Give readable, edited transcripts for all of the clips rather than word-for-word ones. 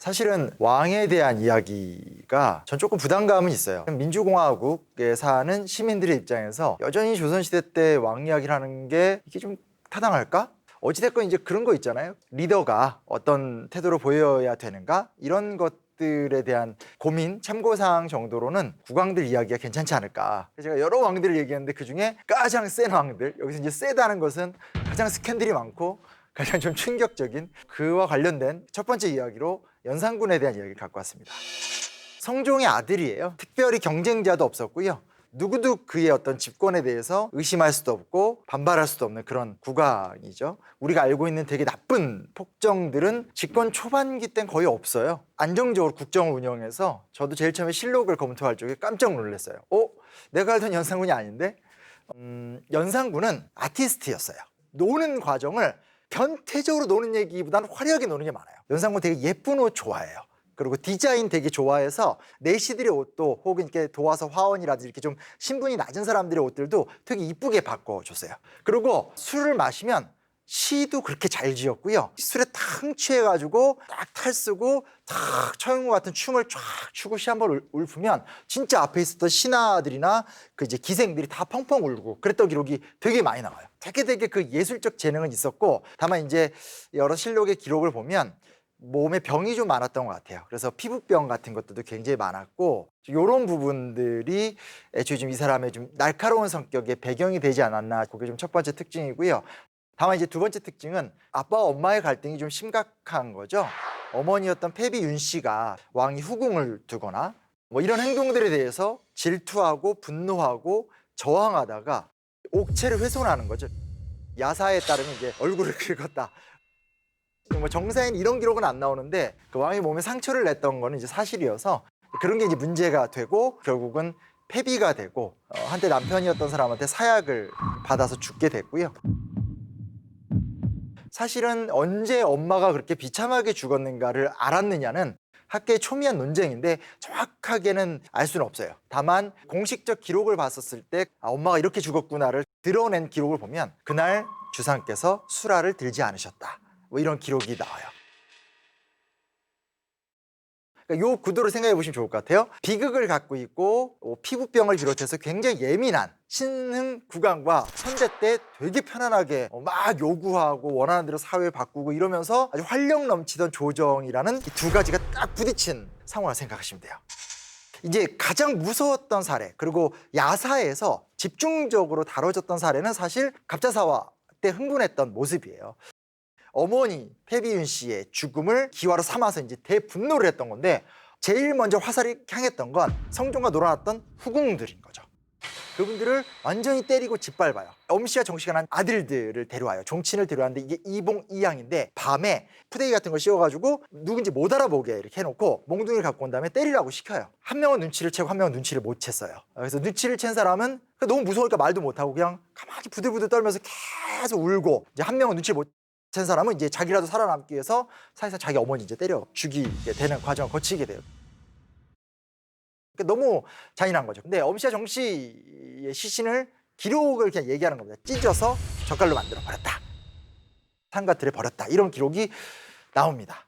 사실은 왕에 대한 이야기가 전 조금 부담감은 있어요. 민주공화국에 사는 시민들의 입장에서 여전히 조선시대 때 왕 이야기를 하는 게 이게 좀 타당할까? 어찌됐건 이제 그런 거 있잖아요. 리더가 어떤 태도로 보여야 되는가? 이런 것들에 대한 고민, 참고사항 정도로는 국왕들 이야기가 괜찮지 않을까. 제가 여러 왕들을 얘기했는데 그중에 가장 센 왕들, 여기서 이제 세다는 것은 가장 스캔들이 많고 가장 좀 충격적인 그와 관련된 첫 번째 이야기로 연산군에 대한 이야기를 갖고 왔습니다. 성종의 아들이에요. 특별히 경쟁자도 없었고요. 누구도 그의 어떤 집권에 대해서 의심할 수도 없고 반발할 수도 없는 그런 국왕이죠. 우리가 알고 있는 되게 나쁜 폭정들은 집권 초반기 땐 거의 없어요. 안정적으로 국정을 운영해서 저도 제일 처음에 실록을 검토할 적에 깜짝 놀랐어요. 내가 알던 연산군이 아닌데? 연산군은 아티스트였어요. 노는 과정을 변태적으로 노는 얘기보다는 화려하게 노는 게 많아요. 연산군 되게 예쁜 옷 좋아해요. 그리고 디자인 되게 좋아해서 내시들의 옷도 혹은 이렇게 도화서 화원이라든지 이렇게 좀 신분이 낮은 사람들의 옷들도 되게 이쁘게 바꿔줬어요. 그리고 술을 마시면 시도 그렇게 잘 지었고요. 술에 탕 취해가지고 딱 탈쓰고 탁 처형과 같은 춤을 쫙 추고 시 한번 울프면 진짜 앞에 있었던 신하들이나 그 이제 기생들이 다 펑펑 울고 그랬던 기록이 되게 많이 나와요. 되게 그 예술적 재능은 있었고 다만 이제 여러 실록의 기록을 보면 몸에 병이 좀 많았던 것 같아요. 그래서 피부병 같은 것들도 굉장히 많았고 이런 부분들이 애초에 좀 이 사람의 좀 날카로운 성격의 배경이 되지 않았나. 그게 좀 첫 번째 특징이고요. 다만 이제 두 번째 특징은 아빠와 엄마의 갈등이 좀 심각한 거죠. 어머니였던 패비 윤 씨가 왕이 후궁을 두거나 뭐 이런 행동들에 대해서 질투하고 분노하고 저항하다가 옥체를 훼손하는 거죠. 야사에 따르면 이제 얼굴을 긁었다. 뭐 정사에는 이런 기록은 안 나오는데 그 왕의 몸에 상처를 냈던 거는 이제 사실이어서 그런 게 이제 문제가 되고 결국은 폐비가 되고 한때 남편이었던 사람한테 사약을 받아서 죽게 됐고요. 사실은 언제 엄마가 그렇게 비참하게 죽었는가를 알았느냐는 학계의 초미한 논쟁인데 정확하게는 알 수는 없어요. 다만 공식적 기록을 봤었을 때 엄마가 이렇게 죽었구나를 드러낸 기록을 보면 그날 주상께서 수라를 들지 않으셨다. 뭐 이런 기록이 나와요. 그러니까 이 구도를 생각해 보시면 좋을 것 같아요. 비극을 갖고 있고 피부병을 비롯해서 굉장히 예민한 신흥 국왕과 선제 때 되게 편안하게 막 요구하고 원하는 대로 사회 바꾸고 이러면서 아주 활력 넘치던 조정이라는 이 두 가지가 딱 부딪힌 상황을 생각하시면 돼요. 이제 가장 무서웠던 사례 그리고 야사에서 집중적으로 다뤄졌던 사례는 사실 갑자사화 때 흥분했던 모습이에요. 어머니 패비윤 씨의 죽음을 기화로 삼아서 이제 대분노를 했던 건데 제일 먼저 화살이 향했던 건 성종과 놀아났던 후궁들인 거죠. 그분들을 완전히 때리고 짓밟아요. 엄씨와 정씨가 난 아들들을 데려와요. 종친을 데려왔는데 이게 이봉 이양인데 밤에 푸대기 같은 걸 씌워가지고 누군지 못 알아보게 이렇게 해놓고 몽둥이를 갖고 온 다음에 때리라고 시켜요. 한 명은 눈치를 채고 한 명은 눈치를 못 챘어요. 그래서 눈치를 챈 사람은 너무 무서우니까 말도 못하고 그냥 가만히 부들부들 떨면서 계속 울고 이제 한 명은 눈치를 못 챈 사람은 이제 자기라도 살아남기 위해서 사실상 자기 어머니 이제 때려 죽이게 되는 과정을 거치게 돼요. 너무 잔인한 거죠. 근데 엄씨와 정씨의 시신을 기록을 그냥 얘기하는 겁니다. 찢어서 젓갈로 만들어 버렸다. 산가틀에 버렸다. 이런 기록이 나옵니다.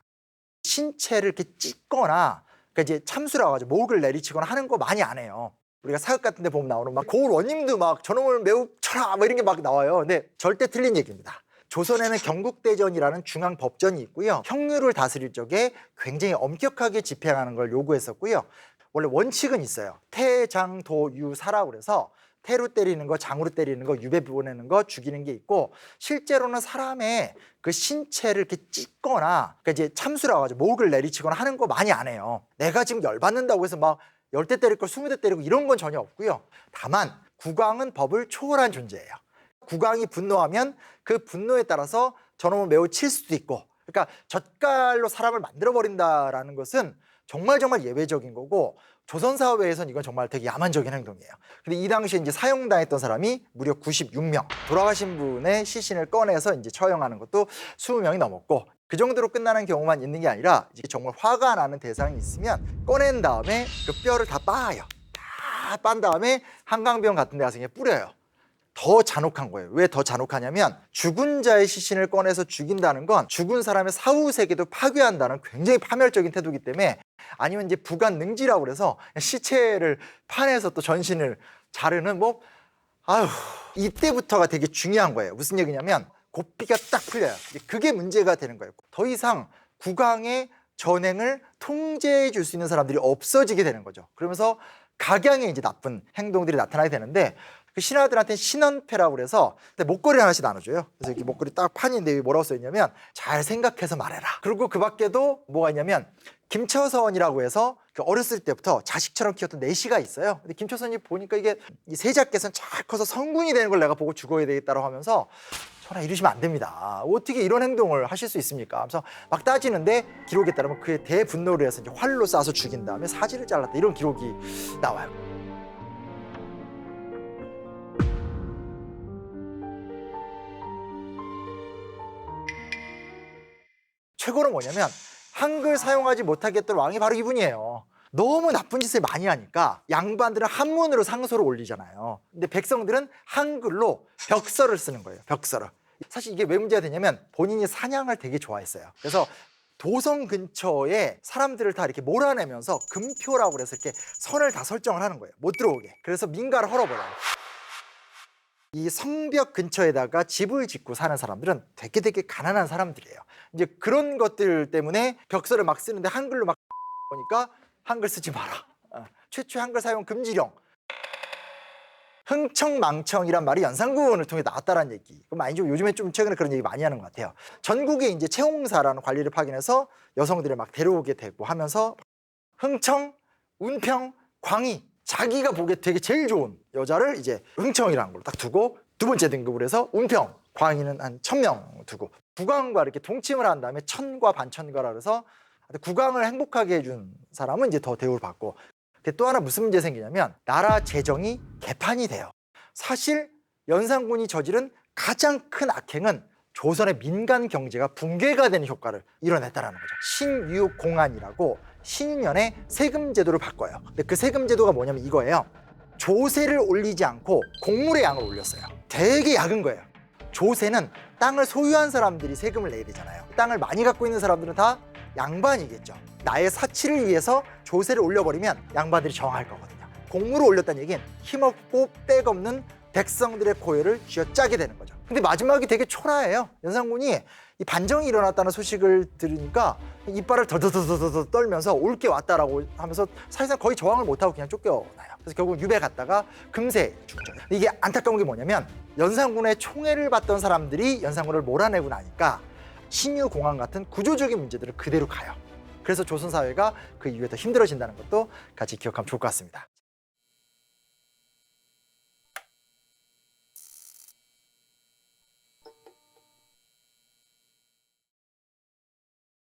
신체를 이렇게 찢거나 그러니까 이제 참수라고 하죠. 목을 내리치거나 하는 거 많이 안 해요. 우리가 사극 같은 데 보면 나오는 막 고을 원님도 막 저놈을 매우 쳐라 뭐 이런 게 막 나와요. 근데 절대 틀린 얘기입니다. 조선에는 경국대전이라는 중앙법전이 있고요. 형류를 다스릴 적에 굉장히 엄격하게 집행하는 걸 요구했었고요. 원래 원칙은 있어요. 태장도유사라고 그래서 태로 때리는 거, 장으로 때리는 거, 유배 보내는 거, 죽이는 게 있고 실제로는 사람의 그 신체를 이렇게 찢거나 그러니까 이제 참수라고 하죠. 목을 내리치거나 하는 거 많이 안 해요. 내가 지금 열받는다고 해서 막 10대 때릴 걸 20대 때리고 이런 건 전혀 없고요. 다만 국왕은 법을 초월한 존재예요. 국왕이 분노하면 그 분노에 따라서 저놈을 매우 칠 수도 있고 그러니까 젓갈로 사람을 만들어버린다라는 것은 정말 예외적인 거고 조선 사회에서는 이건 정말 되게 야만적인 행동이에요. 근데 이 당시에 이제 사형당했던 사람이 무려 96명. 돌아가신 분의 시신을 꺼내서 이제 처형하는 것도 20명이 넘었고 그 정도로 끝나는 경우만 있는 게 아니라 이게 정말 화가 나는 대상이 있으면 꺼낸 다음에 그 뼈를 다 빻아요. 다 빤 다음에 한강병 같은 데 가서 그냥 뿌려요. 더 잔혹한 거예요. 왜 더 잔혹하냐면 죽은 자의 시신을 꺼내서 죽인다는 건 죽은 사람의 사후 세계도 파괴한다는 굉장히 파멸적인 태도이기 때문에, 아니면 이제 부관능지라고 그래서 시체를 파내서 또 전신을 자르는 이때부터가 되게 중요한 거예요. 무슨 얘기냐면 고삐가 딱 풀려요. 그게 문제가 되는 거예요. 더 이상 국왕의 전행을 통제해 줄 수 있는 사람들이 없어지게 되는 거죠. 그러면서 각양의 이제 나쁜 행동들이 나타나게 되는데, 그 신하들한테는 신원패라고 그래서 목걸이 하나씩 나눠줘요. 그래서 이렇게 목걸이 딱 판인데 뭐라고 써있냐면 잘 생각해서 말해라. 그리고 그 밖에도 뭐가 있냐면 김처선이라고 해서 그 어렸을 때부터 자식처럼 키웠던 내시가 있어요. 근데 김처선이 보니까 이게 이 세자께서는 잘 커서 성군이 되는 걸 내가 보고 죽어야 되겠다고 하면서 전하 이러시면 안 됩니다. 어떻게 이런 행동을 하실 수 있습니까? 하면서 막 따지는데 기록에 따르면 그의 대분노를 해서 이제 활로 쏴서 죽인 다음에 사지를 잘랐다, 이런 기록이 나와요. 최고는 뭐냐면 한글 사용하지 못하게 했던 왕이 바로 이분이에요. 너무 나쁜 짓을 많이 하니까 양반들은 한문으로 상소를 올리잖아요. 근데 백성들은 한글로 벽서를 쓰는 거예요. 벽서를. 사실 이게 왜 문제가 되냐면 본인이 사냥을 되게 좋아했어요. 그래서 도성 근처에 사람들을 다 이렇게 몰아내면서 금표라고 그래서 이렇게 선을 다 설정을 하는 거예요. 못 들어오게. 그래서 민가를 헐어버려요. 이 성벽 근처에다가 집을 짓고 사는 사람들은 되게 가난한 사람들이에요. 이제 그런 것들 때문에 벽서를 막 쓰는데 한글로 막 보니까 한글 쓰지 마라. 최초의 한글 사용 금지령. 흥청망청이란 말이 연산군을 통해 나왔다라는 얘기. 그럼 많이 좀 요즘에 좀 최근에 그런 얘기 많이 하는 것 같아요. 전국에 이제 채용사라는 관리를 파견해서 여성들을 막 데려오게 되고 하면서 흥청, 운평, 광희, 자기가 보기에 되게 제일 좋은 여자를 이제 흥청이라는 걸로 딱 두고, 두 번째 등급으로 해서 운평, 광희는 한 1000명 두고, 국왕과 이렇게 동침을 한 다음에 천과 반천가라 그래서 국왕을 행복하게 해준 사람은 이제 더 대우를 받고. 또 하나 무슨 문제 생기냐면 나라 재정이 개판이 돼요. 사실 연산군이 저지른 가장 큰 악행은 조선의 민간 경제가 붕괴가 되는 효과를 이뤄냈다라는 거죠. 신유공안이라고 신년에 세금 제도를 바꿔요. 근데 그 세금 제도가 뭐냐면 이거예요. 조세를 올리지 않고 곡물의 양을 올렸어요. 되게 약은 거예요. 조세는 땅을 소유한 사람들이 세금을 내야 되잖아요. 땅을 많이 갖고 있는 사람들은 다 양반이겠죠. 나의 사치를 위해서 조세를 올려버리면 양반들이 저항할 거거든요. 곡물을 올렸다는 얘기는 힘없고 빽없는 백성들의 고열을 쥐어짜게 되는 거죠. 근데 마지막이 되게 초라해요. 연산군이 이 반정이 일어났다는 소식을 들으니까 이빨을 더더더더더 떨면서 올 게 왔다라고 하면서 사실상 거의 저항을 못하고 그냥 쫓겨나요. 그래서 결국 유배 갔다가 금세 죽죠. 이게 안타까운 게 뭐냐면 연산군의 총애를 받던 사람들이 연산군을 몰아내고 나니까 신유공안 같은 구조적인 문제들을 그대로 가요. 그래서 조선 사회가 그 이후에 더 힘들어진다는 것도 같이 기억하면 좋을 것 같습니다.